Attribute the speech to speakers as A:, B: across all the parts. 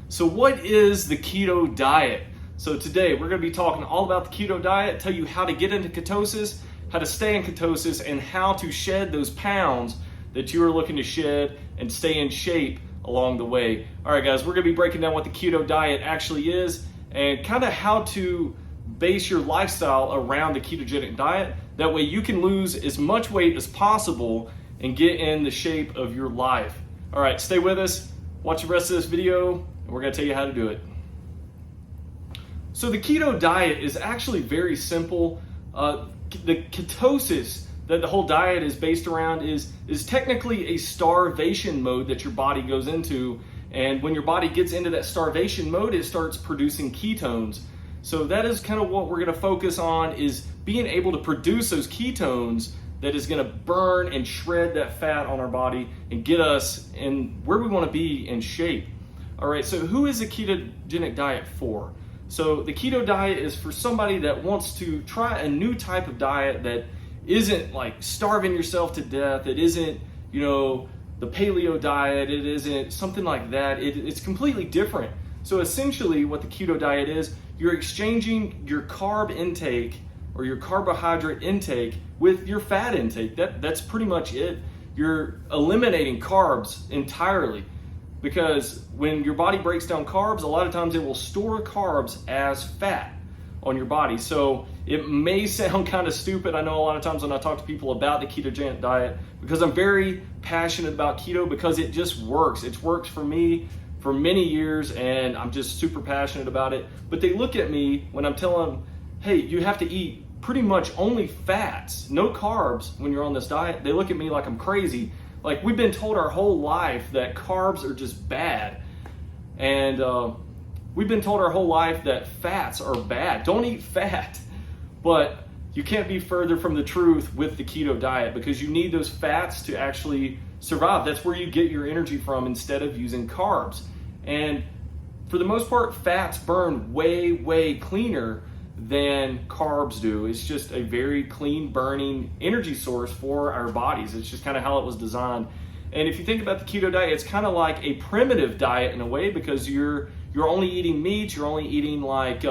A: So what is the keto diet? So today we're going to be talking all about the keto diet, tell you how to get into ketosis, how to stay in ketosis, and how to shed those pounds that you are looking to shed and stay in shape along the way. All right, guys, we're going to be breaking down what the keto diet actually is and kind of how to base your lifestyle around the ketogenic diet. That way you can lose as much weight as possible and get in the shape of your life. All right, stay with us, watch the rest of this video, and we're going to tell you how to do it. So the keto diet is actually very simple. The ketosis that the whole diet is based around is technically a starvation mode that your body goes into. And when your body gets into that starvation mode, it starts producing ketones. So that is kind of what we're going to focus on, is being able to produce those ketones that is going to burn and shred that fat on our body and get us in where we want to be in shape. All right, so who is the ketogenic diet for? So the keto diet is for somebody that wants to try a new type of diet that isn't like starving yourself to death. It isn't, the paleo diet. It isn't something like that. It's completely different. So essentially what the keto diet is, you're exchanging your carb intake or your carbohydrate intake with your fat intake. That's pretty much it. You're eliminating carbs entirely, because when your body breaks down carbs, a lot of times it will store carbs as fat on your body. So it may sound kind of stupid. I know a lot of times when I talk to people about the ketogenic diet, because I'm very passionate about keto, because it just works. It's worked for me for many years and I'm just super passionate about it. But they look at me when I'm telling them, hey, you have to eat pretty much only fats, no carbs when you're on this diet. They look at me like I'm crazy. Like, we've been told our whole life that carbs are just bad. And we've been told our whole life that fats are bad. Don't eat fat. But you can't be further from the truth with the keto diet, because you need those fats to actually survive. That's where you get your energy from instead of using carbs. And for the most part, fats burn way, way cleaner than carbs do. It's just a very clean burning energy source for our bodies. It's just kind of how it was designed. And if you think about the keto diet, it's kind of like a primitive diet in a way, because you're only eating meat, you're only eating like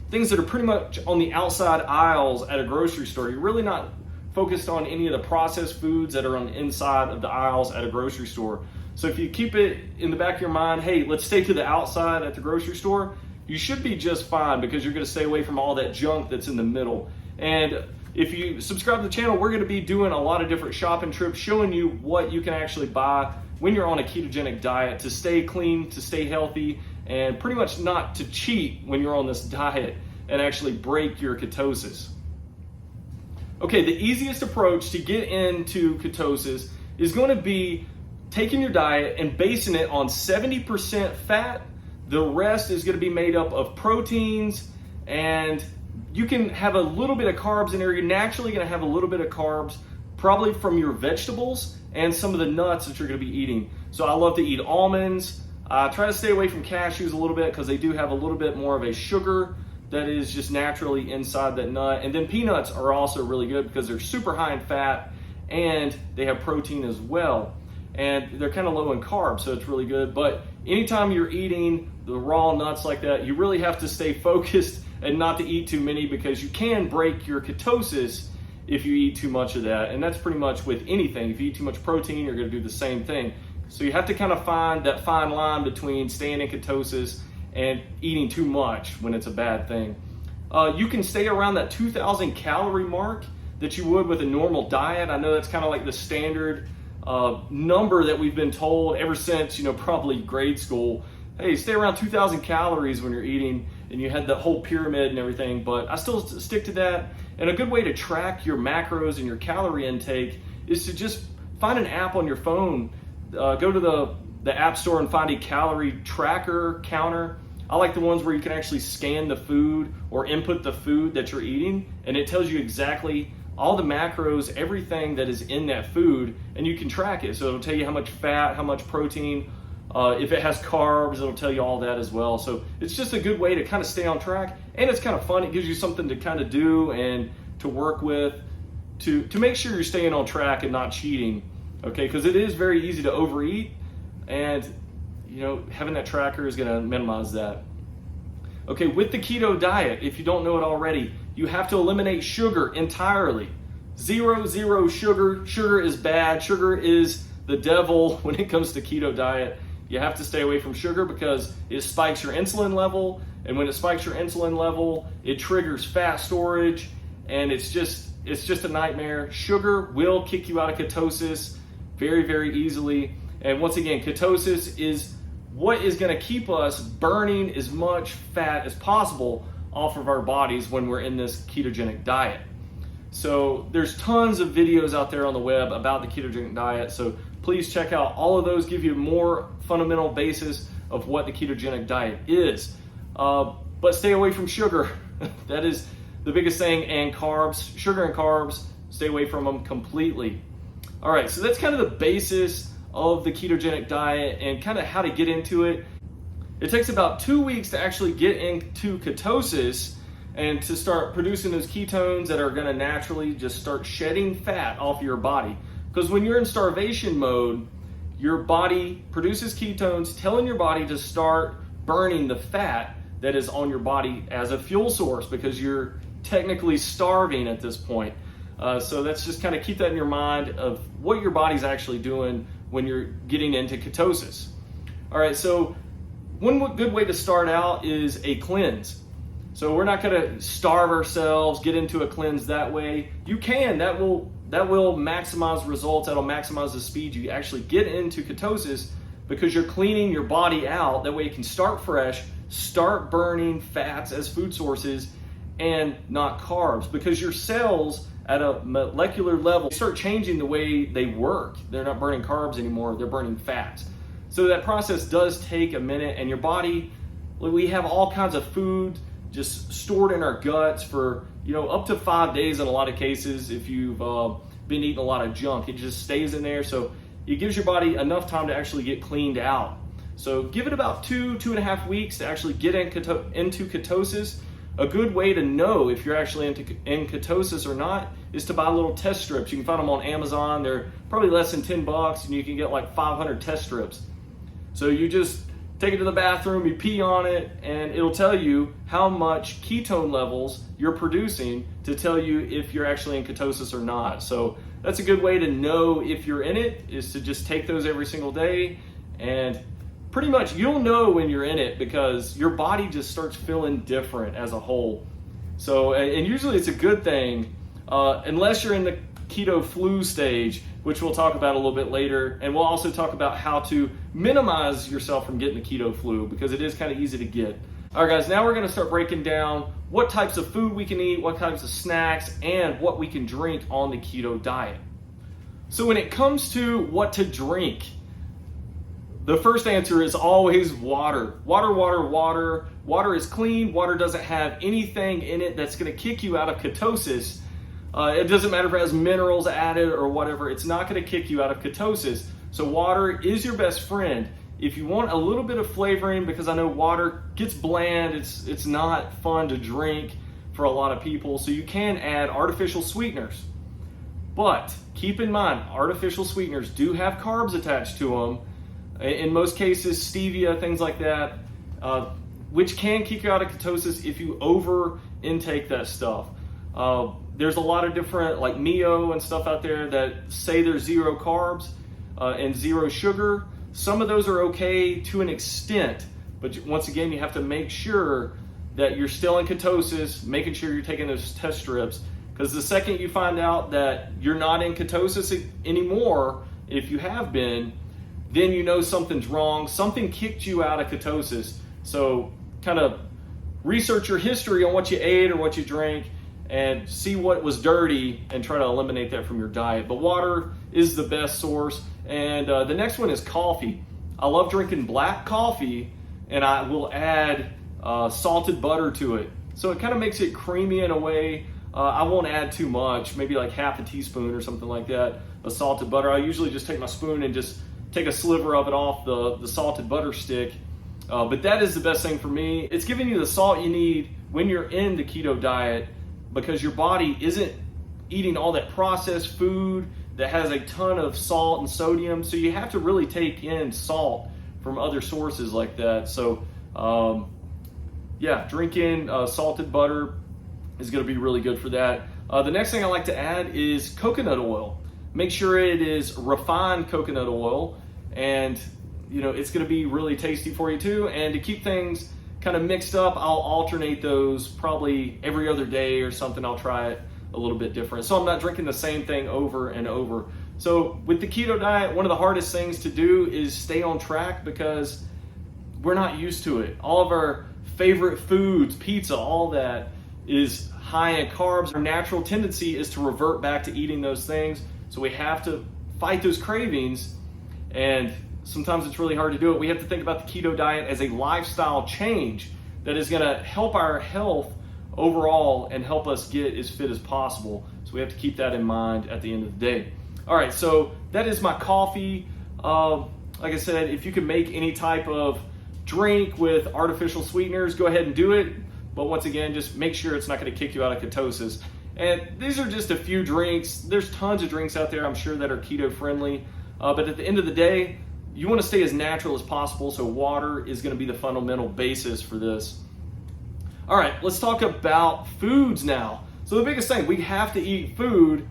A: things that are pretty much on the outside aisles at a grocery store. You're really not focused on any of the processed foods that are on the inside of the aisles at a grocery store. So if you keep it in the back of your mind, hey, let's stay to the outside at the grocery store, you should be just fine, because you're going to stay away from all that junk that's in the middle. And if you subscribe to the channel, we're going to be doing a lot of different shopping trips, showing you what you can actually buy when you're on a ketogenic diet to stay clean, to stay healthy, and pretty much not to cheat when you're on this diet and actually break your ketosis. Okay, the easiest approach to get into ketosis is going to be taking your diet and basing it on 70% fat. The rest is going to be made up of proteins, and you can have a little bit of carbs in there. You're naturally going to have a little bit of carbs, probably from your vegetables and some of the nuts that you're going to be eating. So I love to eat almonds. Try to stay away from cashews a little bit, because they do have a little bit more of a sugar that is just naturally inside that nut. And then peanuts are also really good, because they're super high in fat and they have protein as well. And they're kind of low in carbs, so it's really good. But anytime you're eating the raw nuts like that, you really have to stay focused and not to eat too many, because you can break your ketosis if you eat too much of that. And that's pretty much with anything. If you eat too much protein, you're going to do the same thing. So you have to kind of find that fine line between staying in ketosis and eating too much when it's a bad thing. You can stay around that 2,000 calorie mark that you would with a normal diet. I know that's kind of like the standard number that we've been told ever since, probably grade school. Hey, stay around 2,000 calories when you're eating, and you had the whole pyramid and everything, but I still stick to that. And a good way to track your macros and your calorie intake is to just find an app on your phone. Go to the app store and find a calorie tracker counter. I like the ones where you can actually scan the food or input the food that you're eating, and it tells you exactly all the macros, everything that is in that food, and you can track it. So it'll tell you how much fat, how much protein, if it has carbs, it'll tell you all that as well. So it's just a good way to kind of stay on track, and it's kind of fun. It gives you something to kind of do and to work with to make sure you're staying on track and not cheating, okay? Because it is very easy to overeat, and having that tracker is going to minimize that. Okay, with the keto diet, if you don't know it already, you have to eliminate sugar entirely. Zero sugar. Sugar is bad. Sugar is the devil when it comes to keto diet. You have to stay away from sugar because it spikes your insulin level, and when it spikes your insulin level, it triggers fat storage, and it's just a nightmare. Sugar will kick you out of ketosis very, very easily. And once again, ketosis is what is going to keep us burning as much fat as possible off of our bodies when we're in this ketogenic diet. So there's tons of videos out there on the web about the ketogenic diet. So please check out all of those, give you a more fundamental basis of what the ketogenic diet is. But stay away from sugar. That is the biggest thing, and carbs. Sugar and carbs, stay away from them completely. All right, so that's kind of the basis of the ketogenic diet and kind of how to get into it. It takes about 2 weeks to actually get into ketosis and to start producing those ketones that are going to naturally just start shedding fat off your body. Because when you're in starvation mode, your body produces ketones, telling your body to start burning the fat that is on your body as a fuel source, because you're technically starving at this point. So that's just kind of keep that in your mind of what your body's actually doing when you're getting into ketosis. All right, so one good way to start out is a cleanse. So we're not going to starve ourselves, get into a cleanse that way. You can, that will maximize results, that'll maximize the speed you actually get into ketosis, because you're cleaning your body out. That way you can start fresh, start burning fats as food sources and not carbs, because your cells at a molecular level start changing the way they work. They're not burning carbs anymore, they're burning fats. So that process does take a minute, and your body, we have all kinds of food just stored in our guts for up to 5 days in a lot of cases. If you've been eating a lot of junk, it just stays in there. So it gives your body enough time to actually get cleaned out. So give it about 2.5 weeks to actually get into ketosis. A good way to know if you're actually in ketosis or not is to buy little test strips. You can find them on Amazon. They're probably less than $10, and you can get like 500 test strips. So you just take it to the bathroom, you pee on it, and it'll tell you how much ketone levels you're producing to tell you if you're actually in ketosis or not. So that's a good way to know if you're in it, is to just take those every single day, and pretty much you'll know when you're in it because your body just starts feeling different as a whole. So, and usually it's a good thing, unless you're in the keto flu stage, which we'll talk about a little bit later. And we'll also talk about how to minimize yourself from getting the keto flu, because it is kind of easy to get. All right, guys, now we're going to start breaking down what types of food we can eat, what types of snacks, and what we can drink on the keto diet. So when it comes to what to drink, the first answer is always water. Water. Water is clean. Water doesn't have anything in it that's going to kick you out of ketosis. It doesn't matter if it has minerals added or whatever. It's not going to kick you out of ketosis. So water is your best friend. If you want a little bit of flavoring, because I know water gets bland, it's not fun to drink for a lot of people, so you can add artificial sweeteners. But keep in mind, artificial sweeteners do have carbs attached to them. In most cases, stevia, things like that, which can kick you out of ketosis if you over intake that stuff. There's a lot of different, like Mio and stuff out there that say there's 0 carbs and 0 sugar. Some of those are okay to an extent, but once again, you have to make sure that you're still in ketosis, making sure you're taking those test strips, because the second you find out that you're not in ketosis anymore, if you have been, then you know something's wrong. Something kicked you out of ketosis. So kind of research your history on what you ate or what you drank, and see what was dirty and try to eliminate that from your diet. But water is the best source. And the next one is coffee. I love drinking black coffee, and I will add salted butter to it. So it kind of makes it creamy in a way. I won't add too much, maybe like half a teaspoon or something like that of salted butter. I usually just take my spoon and just take a sliver of it off the salted butter stick. But that is the best thing for me. It's giving you the salt you need when you're in the keto diet, because your body isn't eating all that processed food that has a ton of salt and sodium. So you have to really take in salt from other sources like that. So yeah, drinking salted butter is going to be really good for that. The next thing I like to add is coconut oil. Make sure it is refined coconut oil, and it's going to be really tasty for you too. And to keep things kind of mixed up, I'll alternate those probably every other day or something. I'll try it a little bit different, so I'm not drinking the same thing over and over. So with the keto diet, one of the hardest things to do is stay on track, because we're not used to it. All of our favorite foods, pizza, all that is high in carbs. Our natural tendency is to revert back to eating those things. So we have to fight those cravings, and sometimes it's really hard to do it. We have to think about the keto diet as a lifestyle change that is going to help our health overall and help us get as fit as possible. So we have to keep that in mind at the end of the day. All right, so that is my coffee. Like I said, if you can make any type of drink with artificial sweeteners, go ahead and do it. But once again, just make sure it's not going to kick you out of ketosis. And these are just a few drinks. There's tons of drinks out there, I'm sure, that are keto friendly. But at the end of the day, you want to stay as natural as possible. So water is going to be the fundamental basis for this. All right, let's talk about foods now. So the biggest thing, we have to eat food.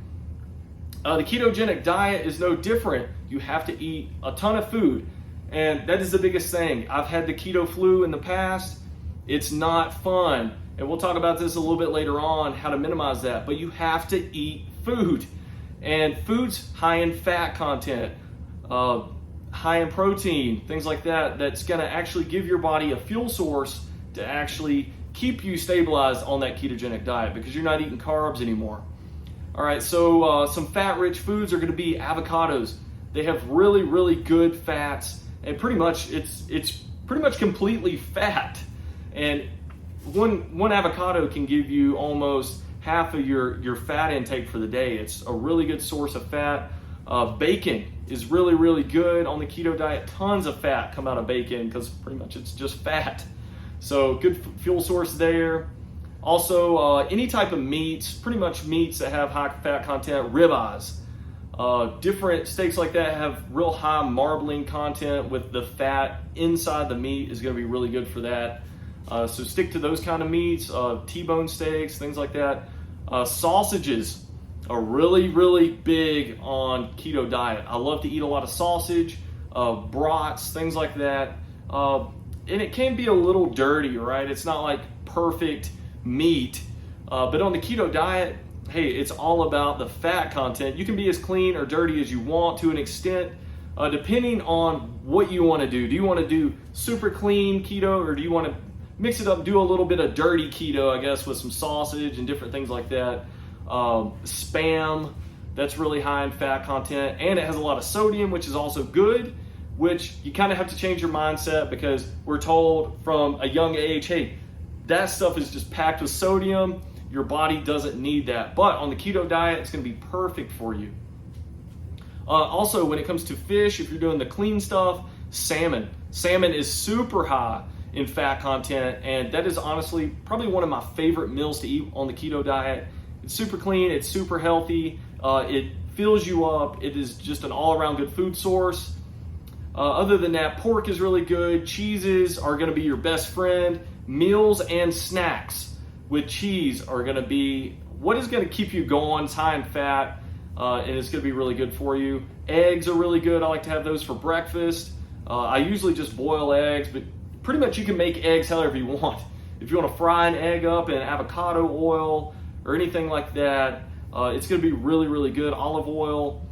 A: The ketogenic diet is no different. You have to eat a ton of food. And that is the biggest thing. I've had the keto flu in the past. It's not fun. And we'll talk about this a little bit later on, how to minimize that. But you have to eat food. And food's high in fat content, high in protein, things like that, that's going to actually give your body a fuel source to actually keep you stabilized on that ketogenic diet, because you're not eating carbs anymore. All right, so some fat-rich foods are going to be avocados. They have really, really good fats, and pretty much it's pretty much completely fat. And one avocado can give you almost half of your fat intake for the day. It's a really good source of fat. Bacon is really, really good on the keto diet. Tons of fat come out of bacon, because pretty much it's just fat. So good fuel source there. Also, any type of meats, pretty much meats that have high fat content, ribeyes. Different steaks like that have real high marbling content with the fat inside the meat is going to be really good for that. So stick to those kind of meats, T-bone steaks, things like that. Sausages are really, really big on keto diet. I love to eat a lot of sausage, brats, things like that. And it can be a little dirty, right? It's not like perfect meat. But on the keto diet, hey, it's all about the fat content. You can be as clean or dirty as you want to an extent, depending on what you want to do. Do you want to do super clean keto, or do you want to mix it up, do a little bit of dirty keto, I guess, with some sausage and different things like that? Spam, that's really high in fat content, and it has a lot of sodium, which is also good, which you kind of have to change your mindset, because we're told from a young age, hey, that stuff is just packed with sodium. Your body doesn't need that. But on the keto diet, it's going to be perfect for you. Also, when it comes to fish, if you're doing the clean stuff, salmon. Salmon is super high in fat content, and that is honestly probably one of my favorite meals to eat on the keto diet. It's super clean, it's super healthy, it fills you up, it is just an all-around good food source. Other than that, pork is really good, cheeses are going to be your best friend, meals and snacks with cheese are going to be what is going to keep you going. It's high in fat, and it's going to be really good for you. Eggs are really good. I like to have those for breakfast. I usually just boil eggs, but pretty much you can make eggs however you want. If you want to fry an egg up in avocado oil or anything like that, it's going to be really, really good. Olive oil,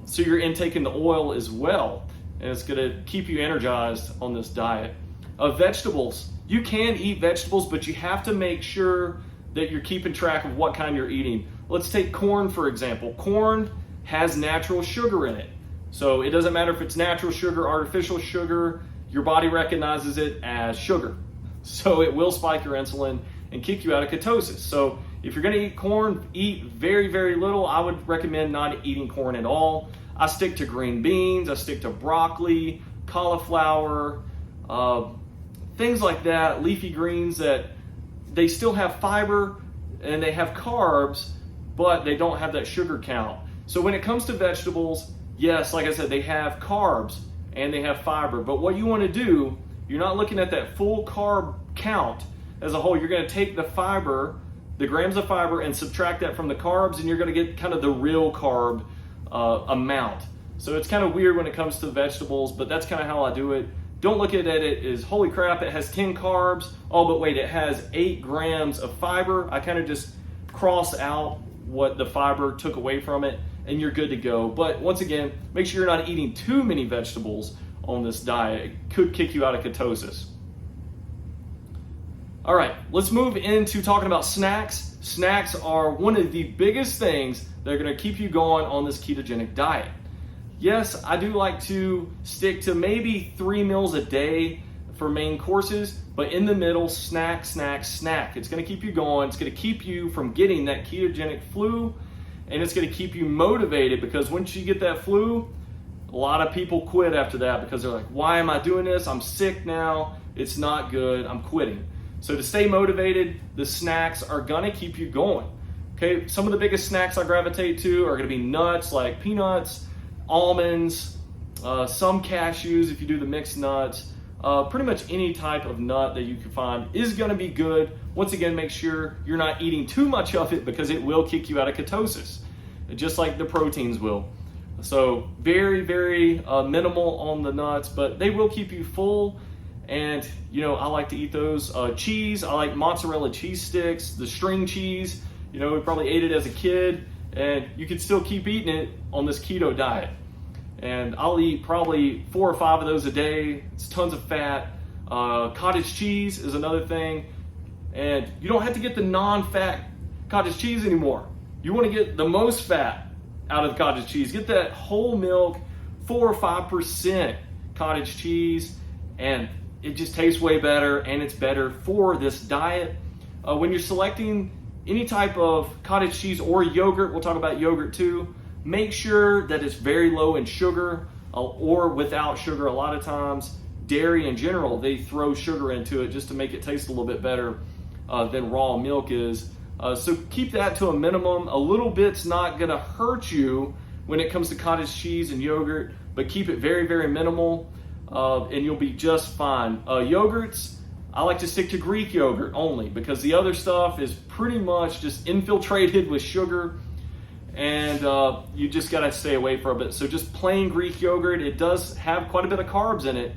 A: so you're intaking the oil as well, and it's going to keep you energized on this diet. Vegetables. You can eat vegetables, but you have to make sure that you're keeping track of what kind you're eating. Let's take corn, for example. Corn has natural sugar in it. So it doesn't matter if it's natural sugar, artificial sugar, your body recognizes it as sugar. So it will spike your insulin and kick you out of ketosis. So if you're gonna eat corn, eat very, very little. I would recommend not eating corn at all. I stick to green beans, I stick to broccoli, cauliflower, things like that, leafy greens that they still have fiber and they have carbs, but they don't have that sugar count. So when it comes to vegetables, yes, like I said, they have carbs and they have fiber. But what you want to do, you're not looking at that full carb count as a whole. You're going to take the fiber, the grams of fiber, and subtract that from the carbs, and you're going to get kind of the real carb amount. So it's kind of weird when it comes to vegetables, but that's kind of how I do it. Don't look at it as, holy crap, it has 10 carbs. Oh, but wait, it has 8 grams of fiber. I kind of just cross out what the fiber took away from it, and you're good to go. But once again, make sure you're not eating too many vegetables on this diet. It could kick you out of ketosis. All right, let's move into talking about snacks. Snacks are one of the biggest things that are going to keep you going on this ketogenic diet. Yes, I do like to stick to maybe 3 meals a day for main courses, but in the middle, snack, snack, snack. It's going to keep you going. It's going to keep you from getting that ketogenic flu, and it's going to keep you motivated, because once you get that flu, a lot of people quit after that because they're like, why am I doing this? I'm sick now. It's not good. I'm quitting. So to stay motivated, the snacks are going to keep you going. Okay, some of the biggest snacks I gravitate to are going to be nuts like peanuts, almonds, some cashews if you do the mixed nuts. Pretty much any type of nut that you can find is going to be good. Once again, make sure you're not eating too much of it, because it will kick you out of ketosis, just like the proteins will. So very, very minimal on the nuts, but they will keep you full. And I like to eat those. Cheese, I like mozzarella cheese sticks, the string cheese. We probably ate it as a kid, and you can still keep eating it on this keto diet. And I'll eat probably 4 or 5 of those a day. It's tons of fat. Cottage cheese is another thing. And you don't have to get the non-fat cottage cheese anymore. You want to get the most fat out of the cottage cheese. Get that whole milk, 4 or 5% cottage cheese, and it just tastes way better, and it's better for this diet. When you're selecting any type of cottage cheese or yogurt, we'll talk about yogurt too, make sure that it's very low in sugar or without sugar. A lot of times, dairy in general, they throw sugar into it just to make it taste a little bit better than raw milk is. So keep that to a minimum. A little bit's not gonna hurt you when it comes to cottage cheese and yogurt, but keep it very, very minimal, and you'll be just fine. Yogurts, I like to stick to Greek yogurt only, because the other stuff is pretty much just infiltrated with sugar, and you just gotta stay away from it. So just plain Greek yogurt, it does have quite a bit of carbs in it,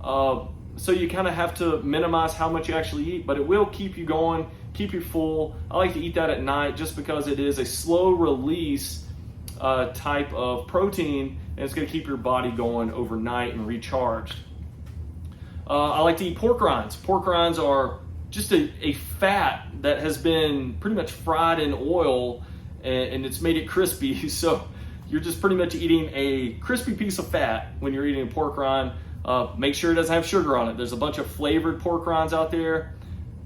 A: so you kind of have to minimize how much you actually eat, but it will keep you going, keep you full. I like to eat that at night just because it is a slow release type of protein, and it's going to keep your body going overnight and recharged. I like to eat pork rinds. Pork rinds are just a fat that has been pretty much fried in oil, and it's made it crispy. So you're just pretty much eating a crispy piece of fat when you're eating a pork rind. Make sure it doesn't have sugar on it. There's a bunch of flavored pork rinds out there.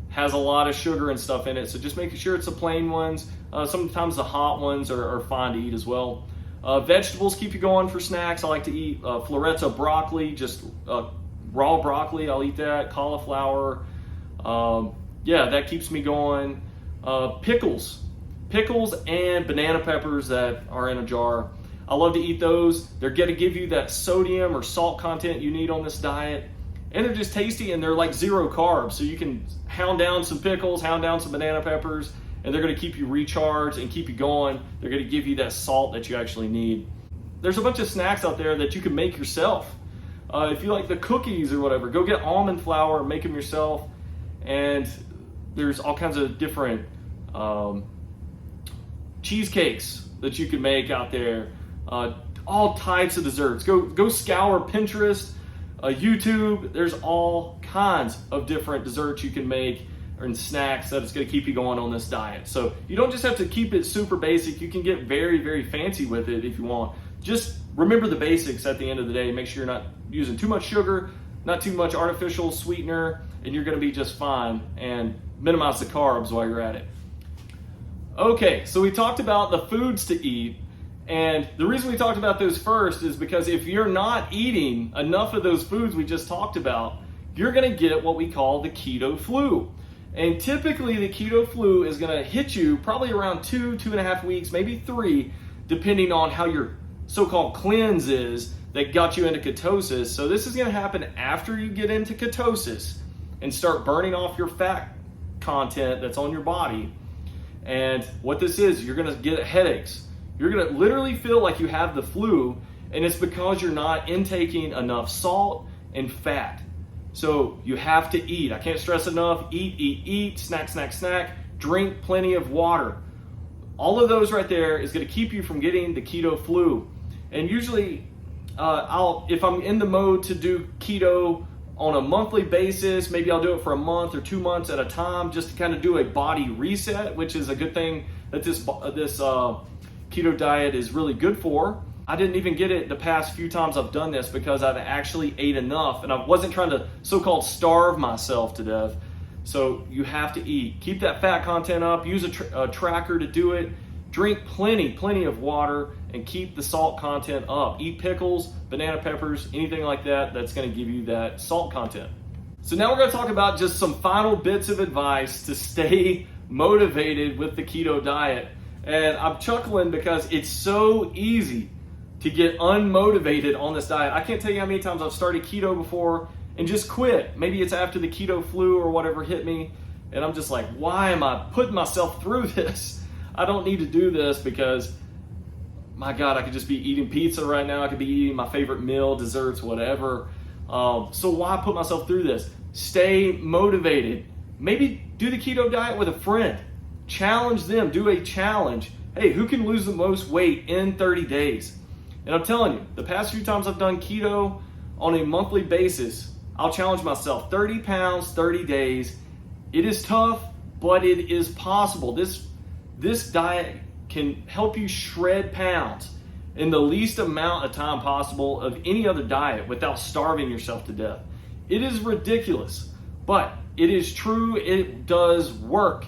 A: Has a lot of sugar and stuff in it, so just making sure it's the plain ones. Sometimes the hot ones are fine to eat as well. Vegetables keep you going for snacks. I like to eat floretta broccoli, just raw broccoli. I'll eat that. Cauliflower. Yeah, that keeps me going. Pickles and banana peppers that are in a jar. I love to eat those. They're going to give you that sodium or salt content you need on this diet. And they're just tasty, and they're like 0 carbs. So you can hound down some pickles, hound down some banana peppers, and they're going to keep you recharged and keep you going. They're going to give you that salt that you actually need. There's a bunch of snacks out there that you can make yourself. If you like the cookies or whatever, go get almond flour, make them yourself. And there's all kinds of different cheesecakes that you can make out there. All types of desserts. Go scour Pinterest, YouTube. There's all kinds of different desserts you can make and snacks that is going to keep you going on this diet. So you don't just have to keep it super basic. You can get very, very fancy with it if you want. Just remember the basics at the end of the day. Make sure you're not using too much sugar, not too much artificial sweetener, and you're going to be just fine. And minimize the carbs while you're at it. Okay, so we talked about the foods to eat. And the reason we talked about those first is because if you're not eating enough of those foods we just talked about, you're going to get what we call the keto flu. And typically the keto flu is going to hit you probably around 2.5 weeks, maybe 3, depending on how your so-called cleanse is that got you into ketosis. So this is gonna happen after you get into ketosis and start burning off your fat content that's on your body. And what this is, you're gonna get headaches. You're gonna literally feel like you have the flu, and it's because you're not intaking enough salt and fat. So you have to eat. I can't stress enough, eat, snack, snack, snack, drink plenty of water. All of those right there is gonna keep you from getting the keto flu. And usually, if I'm in the mode to do keto on a monthly basis, maybe I'll do it for a month or 2 months at a time, just to kind of do a body reset, which is a good thing that this keto diet is really good for. I didn't even get it the past few times I've done this because I've actually ate enough and I wasn't trying to so-called starve myself to death. So you have to eat. Keep that fat content up, use a tracker to do it, drink plenty of water, and keep the salt content up. Eat pickles, banana peppers, anything like that that's gonna give you that salt content. So now we're gonna talk about just some final bits of advice to stay motivated with the keto diet. And I'm chuckling because it's so easy to get unmotivated on this diet. I can't tell you how many times I've started keto before and just quit. Maybe it's after the keto flu or whatever hit me, and I'm just like, why am I putting myself through this? I don't need to do this because, my God, I could just be eating pizza right now. I could be eating my favorite meal, desserts, whatever. So why put myself through this? Stay motivated. Maybe do the keto diet with a friend. Challenge them, do a challenge. Hey, who can lose the most weight in 30 days? And I'm telling you, the past few times I've done keto on a monthly basis, I'll challenge myself, 30 pounds, 30 days. It is tough, but it is possible. This diet can help you shred pounds in the least amount of time possible of any other diet without starving yourself to death. It is ridiculous, but it is true, it does work.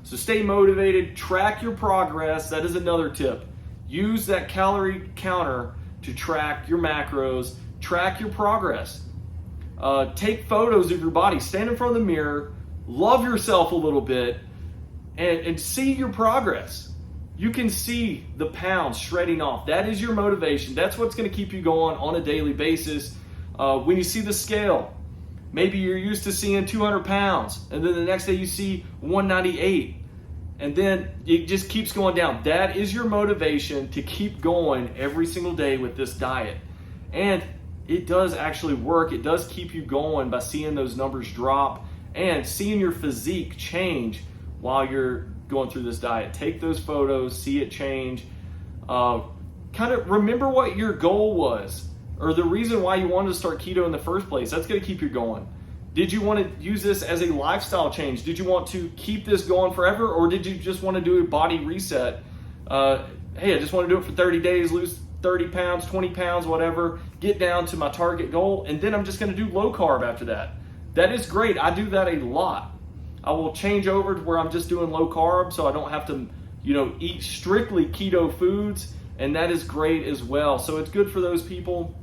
A: So stay motivated, track your progress. That is another tip. Use that calorie counter to track your macros, track your progress. Take photos of your body, stand in front of the mirror, love yourself a little bit, and see your progress. You can see the pounds shredding off. That is your motivation. That's what's gonna keep you going on a daily basis. When you see the scale, maybe you're used to seeing 200 pounds, and then the next day you see 198. And then it just keeps going down. That is your motivation to keep going every single day with this diet. And it does actually work. It does keep you going by seeing those numbers drop and seeing your physique change while you're going through this diet. Take those photos, see it change. Kind of remember what your goal was or the reason why you wanted to start keto in the first place. That's going to keep you going. Did you want to use this as a lifestyle change? Did you want to keep this going forever, or did you just want to do a body reset? Hey, I just want to do it for 30 days, lose 30 pounds, 20 pounds, whatever, get down to my target goal, and then I'm just going to do low carb after that. That is great. I do that a lot. I will change over to where I'm just doing low carb so I don't have to, eat strictly keto foods, and that is great as well. So it's good for those people.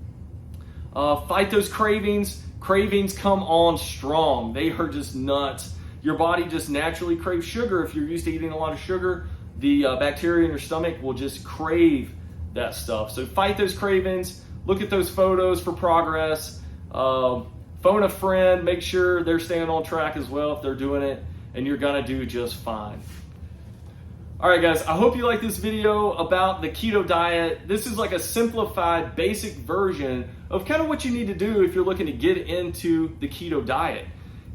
A: Fight those cravings. Cravings come on strong. They are just nuts. Your body just naturally craves sugar. If you're used to eating a lot of sugar, the bacteria in your stomach will just crave that stuff. So fight those cravings. Look at those photos for progress. Phone a friend. Make sure they're staying on track as well if they're doing it, and you're gonna do just fine. All right, guys, I hope you like this video about the keto diet. This is like a simplified, basic version of kind of what you need to do if you're looking to get into the keto diet.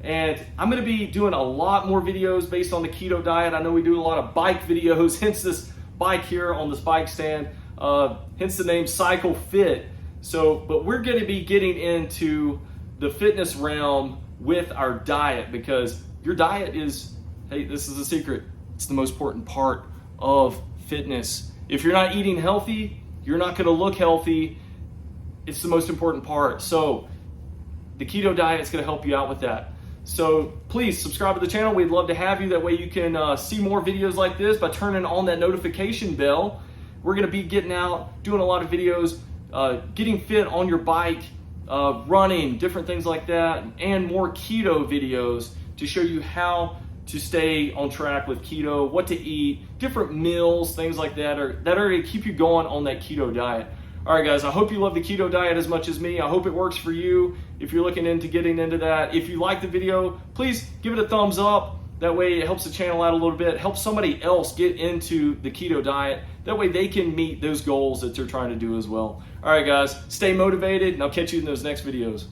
A: And I'm gonna be doing a lot more videos based on the keto diet. I know we do a lot of bike videos, hence this bike here on this bike stand, hence the name Cycle Fit. But we're gonna be getting into the fitness realm with our diet, because your diet is, hey, this is a secret, it's the most important part of fitness. If you're not eating healthy, you're not gonna look healthy. It's the most important part. So the keto diet is gonna help you out with that. So please subscribe to the channel. We'd love to have you. That way you can see more videos like this by turning on that notification bell. We're gonna be getting out, doing a lot of videos, getting fit on your bike, running, different things like that, and more keto videos to show you how to stay on track with keto, what to eat, different meals, things like that are going to keep you going on that keto diet. All right, guys, I hope you love the keto diet as much as me. I hope it works for you if you're looking into getting into that. If you like the video, please give it a thumbs up. That way it helps the channel out a little bit, helps somebody else get into the keto diet. That way they can meet those goals that they're trying to do as well. All right, guys, stay motivated, and I'll catch you in those next videos.